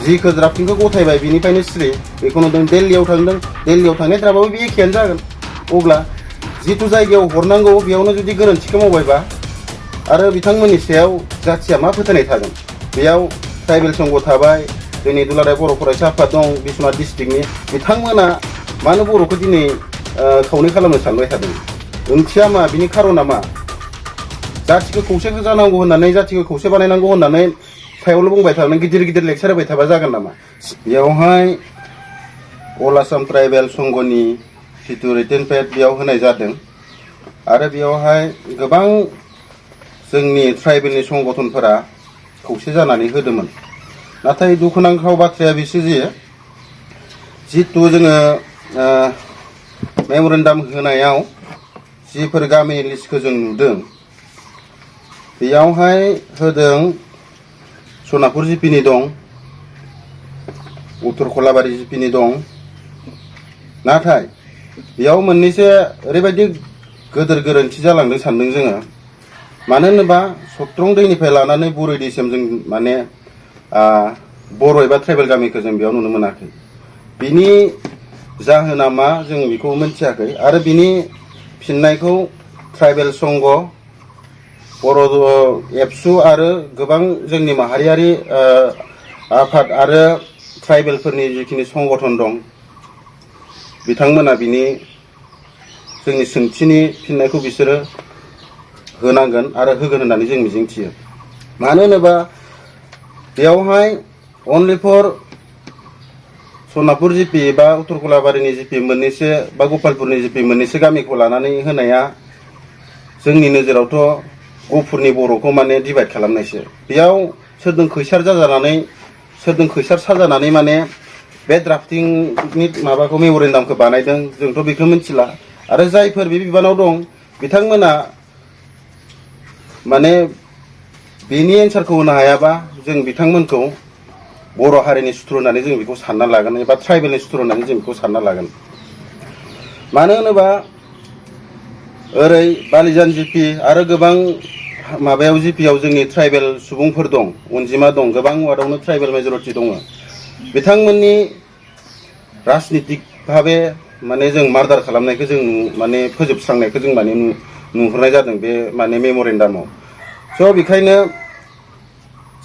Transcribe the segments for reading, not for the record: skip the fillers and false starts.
जिखौ ड्राफ्टिंखौ गथायबाय बिनिफ्रायनो सिरि बेखौ नुदों दिल्लीयाव थांदों दिल्लीयाव थांनाय द्राफ्टआबो बे एखेयानो जागोन अब्ला जिथु जायगायाव हरनांगौ बेयावनो जुदि गोरोन्थिखौ मावबायबा आरो बिथांमोननि सायाव जाथिया मा फोथायनाय थागोन बेयाव ट्राइबेल संघ थाबाय जोंनि दुलाराय बर' फरायसा आफाद दं बिश्वनाथ डिस्ट्रिक्टनि बिथांमोना मानो बर'खौ दिनै खावनै खालामनो सानबाय थादों ओंथिया मा बिनि खारना मा जाथिखौ खौसे जानांगौ होननानै जाथिखौ खौसे बानायनांगौ होननानै सायावल' बुंबाय थानानै गिदिर गिदिर लेक्सार होबाय थाबा जागोन नामा बेयावहाय अल आसाम ट्राइबेल संघनि जिथु रिटेन पेड बेयाव होनाय जादों आरो बेयावहाय गोबां जोंनि ट्राइबेलनि संगठनफोरा खौसे जानानै होदोंमोन नाथाय दुखुनांथाव बाथ्राया बिसो जे जितु जोङो मेमरेन्डाम होनायाव जिफोर गामिनि लिस्टखौ जों नुदों बेयावहाय होदों सनापुर जिपिनि दं उत्तर खलाबारि जिपिनि दं नाथाय बेयाव मोननैसो ओरैबायदि गोदोर गोरोन्थि जालांदों सानदों जोङो मानो होनोबा सत्रं दैनिफ्राय लानानै बुरै दैसिम जों माने बर' एबा ट्राइबेल गामिखौ जों बेयाव नुनो मोनाखै बिनि जाहोना मा जों बेखौ मिथियाखै आरो बिनि फिननायखौ ट्राइबेल संघ बर' एबसु आरो गोबां जोंनि माहारियारि आफाद आरो ट्राइबेलफोरनि जिखिनि संगठन दं बिथांमोना बिनि जोंनि सोंथिनि फिननायखौ बिसोरो होनांगोन आरो होगोन होननानै जों मिजिंथियो मानो होनोबा बेयावहाय अनलि फर सनापुर जिपि बा उत्तर खलाबारिनि जिपि मोननैसो बा गपालपुरनि जिपि मोननैसो गामिखौ लानानै होनाया जोंनि नोजोरावथ' गफुरनि बर'खौ माने डिभाइड खालामनायसो बेयाव सोरजों खैसार जाजानानै सोरजों खैसार साजानानै माने बे ड्राफ्टिंनि माबाखौ मेमरेन्डामखौ बानायदों जोंथ' बेखौ मिथिला आरो जायफोर बे बिबानाव दं बिथांमोना माने बेनि एन्सारखौ होनो हायाबा जों बिथांमोनखौ बर' हारिनि सुथुर होननानै जों बेखौ सानना लागोन एबा ट्राइबेलनि सुथुर होननानै जों बेखौ सानना लागोन मानो होनोबा ओरै बालिजान जिपि आरो गोबां माबायाव जिपियाव जोंनि ट्राइबेल सुबुंफोर दं अनजिमा दं गोबां वार्डआवनो ट्राइबेल मेजरिटि दङ बिथांमोननि राजनितिक भाबे माने जों मार्डार खालामनायखौ जों माने फोजोबस्रांनायखौ जों माने नुहुरनाय जादों बे माने मेमरेन्डामाव स' बेखायनो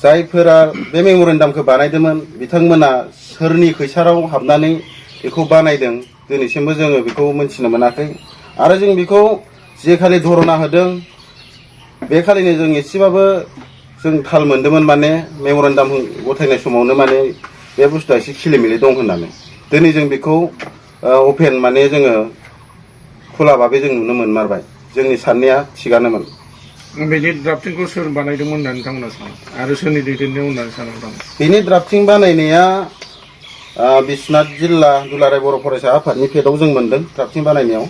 जायफोरा बे मेमरेन्डामखौ बानायदोंमोन बिथांमोना सोरनि खैसाराव हाबनानै बेखौ बानायदों दिनैसिमबो जोङो बेखौ मोनथिनो मोनाखै आरो जों बेखौ जे खालि धरना होदों बे खालिनो जों एसेबाबो जों थाल मोन्दोंमोन माने मेमरेन्डाम गथायनाय समावनो माने बे बुस्थुआ एसे खिलिमिलि दं होननानै दिनै जों बेखौ अपेन माने जोङो खुला भाबै जों नुनो मोनमारबाय जोंनि साननाया थिगानोमोन बेनि ड्राफ्टिंखौ सोर बानायदोंमोन होननानै नोंथांमोना सानो आरो सोरनि दैदेननायाव होननानै सानो नोंथांमोना बेनि ड्राफ्टिं बानायनाया बिश्वनाथ जिल्ला दुलाराय बर' फरायसा आफादनि पेडआव जों मोन्दों ड्राफ्टिं बानायनायाव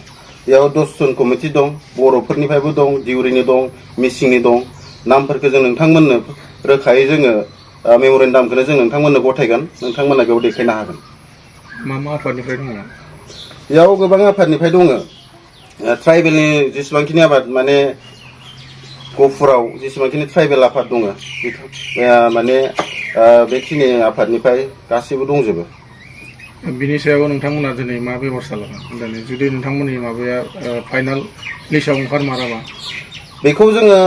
बेयाव 10 जन कमिटि दं बर'फोरनिफ्रायबो दं दिउरिनि दं मिसिंनि दं नामफोरखौ जों नोंथांमोननो रोखायै जोङो मेमरेन्डामखौनो जों नोंथांमोननो गथायगोन नोंथांमोना बेयाव देखायनो हागोन मा मा आफादनिफ्राय दङ बेयाव गोबां आफादनिफ्राय दङ ट्राइबेलनि जेसेबांखिनि आफाद माने गफुराव जेसेबांखिनि ट्राइबेल आफाद दङ माने बेखिनि आफादनिफ्राय गासैबो दंजोबो बिनि सायाव नोंथांमोना दिनै मा बेबस्था लागोन दिनै जुदि नोंथांमोननि माबाया फाइनाल लिस्टआव ओंखारमाराबा बेखौ जोङो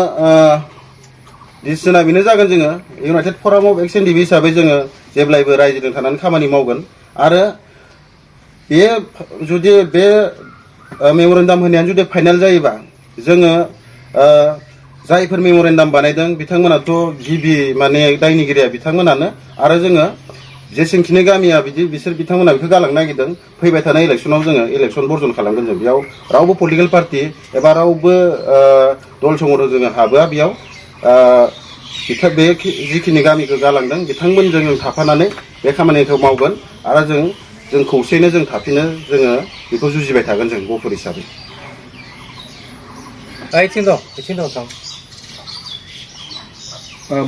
डिसिसना बेनो जागोन जोङो united from of X N D B हिसाबै जोङो जेब्लायबो रायजोजों थानानै खामानि मावगोन आरो बे जुदि बे मेमरेन्डाम होनायानो जुदि फाइनाल जायोबा जोङो जायफोर मेमरेन्डाम बानायदों बिथांमोनाथ' गिबि माने दायनिगिरिया बिथांमोनानो आरो जोङो जेसेबांखिनि गामिया बिसोर बिथांमोना बेखौ गालांनो नागिरदों फैबाय थानाय इलेक्सनाव जोङो इलेक्सन बर्जन खालामगोन जों बेयाव रावबो पलिटिकेल पार्टि एबा रावबो दल संगठन जोङो हाबोआ बेयाव बे जिखिनि गामिखौ गालांदों बिथांमोनजों जों थाफानानै बे खामानिखौ मावगोन आरो जों खौसेयैनो जों थाफिनो जोङो बेखौ जुजिबाय थागोन जों गफुर हिसाबै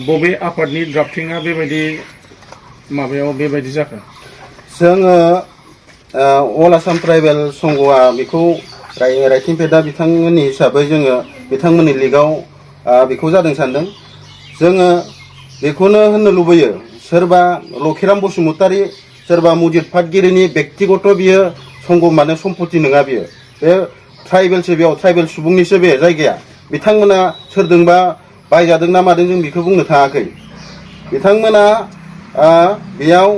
बबे आफादनि ड्राफ्टिंआ बेबायदि माबायाव बेबायदि जाखो जोङो अल आसाम ट्राइबेल संघआ बेखौ राइटिं पेडआ बिथांमोननि हिसाबै जोङो बिथांमोननि लिगआव बेखौ जादों सानदों जोङो बेखौनो होननो लुबैयो सोरबा लखिराम बसुमतारी सोरबा मुजिद फातगिरिनि बेक्तिगत बियो संग माने सम्पति नङा बियो बे ट्राइबेलसो बेयाव ट्राइबेल सुबुंनिसो बे जायगाया बिथांमोना सोरजोंबा बायजादों ना मादों जों बेखौ बुंनो थाङाखै बिथांमोना बेयाव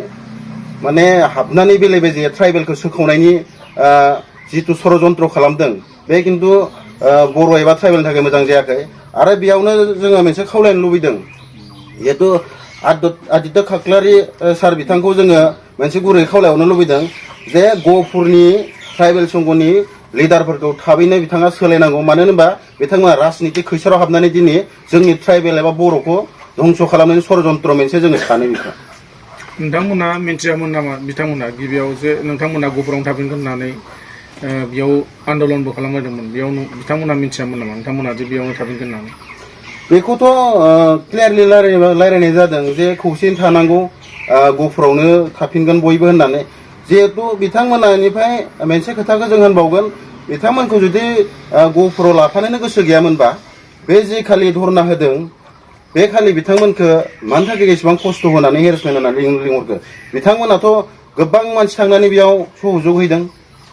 माने हाबनानै बेले बेजे ट्राइबेलखौ सोखावनायनि जितु षड़यन्त्र खालामदों बे किन्तु बर' एबा ट्राइबेलनि थाखाय मोजां जायाखै आरो बेयावनो जोङो मोनसे खावलायनो लुबैदों जिहेतु आदित्य खाख्लारि सार बिथांखौ जोङो मोनसे गुरै खावलायहरनो लुबैदों जे गहपुरनि ट्राइबेल संघनि लिडारफोरखौ थाबैनो बिथाङा सोलायनांगौ मानो होनोबा बिथांमोना राजनितिक खैसाराव हाबनानै दिनै जोंनि ट्राइबेल एबा बर'खौ धंस' खालामनायनि षड़यन्त्र मोनसे जोङो सानो बेखौ नोंथांमोना मिथियामोन नामा बिथांमोना गिबियाव जे नोंथांमोना गहपुरावनो थाफिनगोन होननानै बेयाव आन्दलनबो खालामबायदोंमोन बेयाव बिथांमोना मिथियामोन नामा नोंथांमोना जे बेयावनो थाफिनगोन होननानै बेखौथ' क्लियारलि रायलायनाय जादों जे खौसेयै थानांगौ गहपुरावनो थाफिनगोन बयबो होननानै जिहेतु बिथांमोनानिफ्राय मोनसे खोथाखौ जों होनबावगोन बिथांमोनखौ जुदि गहपुराव लाफानोनो गोसो गैयामोनबा बे जे खालि धरना होदों बे खालि बिथांमोनखौ मानि थाखाय एसेबां खस्थ' होनानै हेरेसमेन्ट होनानै लिंहरखो बिथांमोनाथ' गोबां मानसि थांनानै बेयाव सहयोग हैदों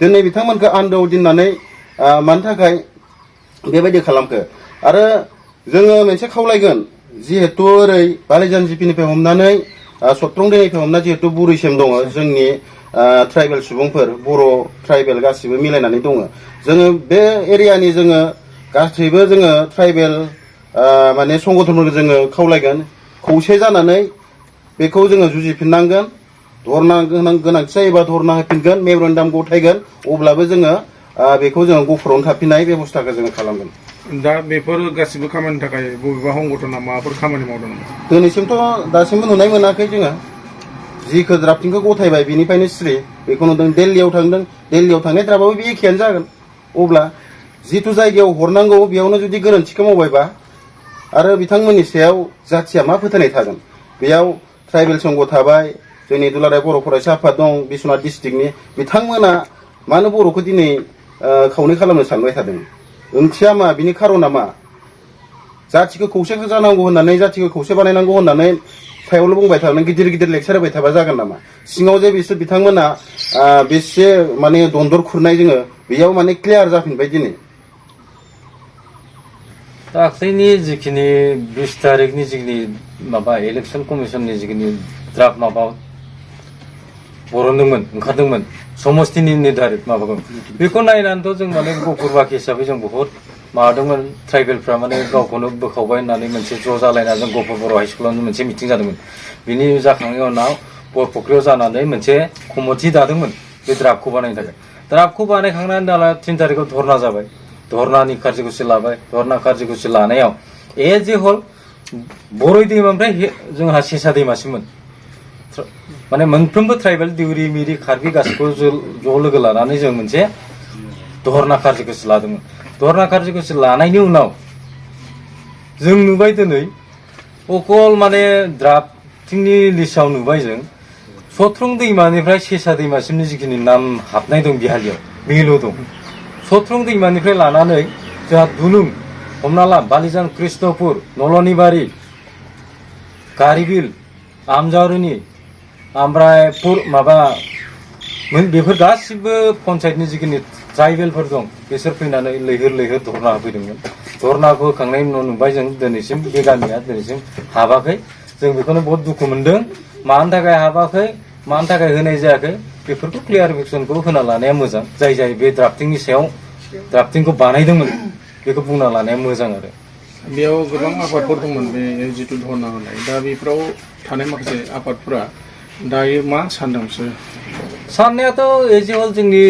दिनै बिथांमोनखौ आन्दोआव दोननानै मानि थाखाय बेबायदि खालामखो आरो जोङो मोनसे खावलायगोन जिहेतु ओरै बालिजान जिपिनिफ्राय हमनानै सत्रं दैनिफ्राय हमना जिहेतु बुरैसिम दङ जोंनि ट्राइबेल सुबुंफोर बर' ट्राइबेल गासिबो मिलायनानै दङ जोङो बे एरियानि जोङो गासैबो जोङो ट्राइबेल माने संगठनफोरखौ जोङो खावलायगोन खौसे जानानै बेखौ जोङो जुजिफिननांगोन धरना गोनांथि जायोबा धरना होफिनगोन मेमरेन्डाम गथायगोन अब्लाबो जोङो बेखौ जोङो गहपुरावनो थाफिननाय बेबस्थाखौ जोङो खालामगोन दा बेफोर गासिबो खामानिनि थाखाय बबेबा संगठना माबाफोर खामानि मावदों दिनैसिमथ' दासिमबो नुनाय मोनाखै जोङो जिखौ द्राफ्टिंखौ गथायबाय बेनिफ्रायनो सिरि बेखौ नुदों दिल्लीयाव थांदों दिल्लीयाव थांनाय द्राफाबो बे एखेयानो जागोन अब्ला जिथु जायगायाव हरनांगौ बेयावनो जुदि गोरोन्थिखौ मावबायबा आरो बिथांमोननि सायाव जाथिया मा फोथायनाय थागोन बेयाव ट्राइबेल संघ थाबाय जोंनि दुलाराय बर' फरायसा आफाद दं बिश्वनाथ डिस्ट्रिक्टनि बिथांमोना मानो बर'खौ दिनै खावनै खालामनो सानबाय थादों ओंथिया मा बिनि खारना मा जाथिखौ खौसे जानांगौ होननानै जाथिखौ खौसे बानायनांगौ होननानै सायावल' बुंबाय थानानै गिदिर गिदिर लेक्सार होबाय थाबा जागोन नामा सिङाव जे बिसोर बिथांमोना बेसे माने दन्दर खुरनाय जोङो बेयाव माने क्लियार जाफिनबाय दिनै दाख्लैनि जिखिनि 20 तारिखनि जिखिनि माबा इलेक्सन कमिसननि जिखिनि द्राफ्ट माबा बरनदोंमोन ओंखारदोंमोन समस्तिनि निर्धारित माबाखौ बेखौ नायनानैथ' जों माने गहपुरबाखि हिसाबै जों बहुत माबादोंमोन ट्राइबेलफ्रा माने गावखौनो बोखावबाय होननानै मोनसे ज' जालायना जों गहपुर बर' हाइस्कुलावनो मोनसे मिटिं जादोंमोन बिनि जाखांनायनि उनाव बरफुख्रियाव जानानै मोनसे कमिटि दादोंमोन बे द्राफ्टखौ बानायनो थाखाय द्राफ्टखौ बानायखांनानै दाला 3 तारिखआव धरना जाबाय धरनानि कार्ज'कुसि लाबाय धरना कार्ज'कुसि लानायाव एज ए हल बर'इ दैमानिफ्राय जोंहा सेसा दैमासिममोन माने मोनफ्रोमबो ट्राइबेल दिउरि मिरि कार्बि गासिबो ज' लोगो लानानै जों मोनसे धरना कार्ज'कुसि लादोंमोन धरना कार्ज'कुसि लानायनि उनाव जों नुबाय दिनै अकल माने द्राफ्टिंनि लिस्टआव नुबाय जों सत्रं दैमानिफ्राय सेसा दैमासिमनि जिखिनि नाम हाबनाय दं बिहालियाव बेल' दं सत्रं दैमानिफ्राय लानानै जोंहा दुलुं हमना ला बालिजान कृष्णपुर नलनिबारि गारिबिल आमजारुनि ओमफ्राय माबा बेफोर गासिबो पन्सायतनि जिखिनि ट्राइबेलफोर दं बिसोर फैनानै लैहोर लैहोर धरना होफैदोंमोन धरनाखौ होखांनायनि उनाव नुबाय जों दिनैसिम बे गामिया दिनैसिम हाबाखै जों बेखौनो बहुत दुखु मोनदों मानि थाखाय हाबाखै मानि थाखाय होनाय जायाखै बेफोरखौ क्लियारिफिकेसनखौ होना लानाया मोजां जाय बे द्राफ्टिंनि सायाव द्राफ्टिंखौ बानायदोंमोन बेखौ बुंना लानाया मोजां आरो बेयाव गोबां आफादफोर दंमोन बे जितु धरना होनाय दा बेफोराव थानाय माखासे आफादफोरा दायो मा सानदों बिसोर साननायाथ' एज ए हल जोंनि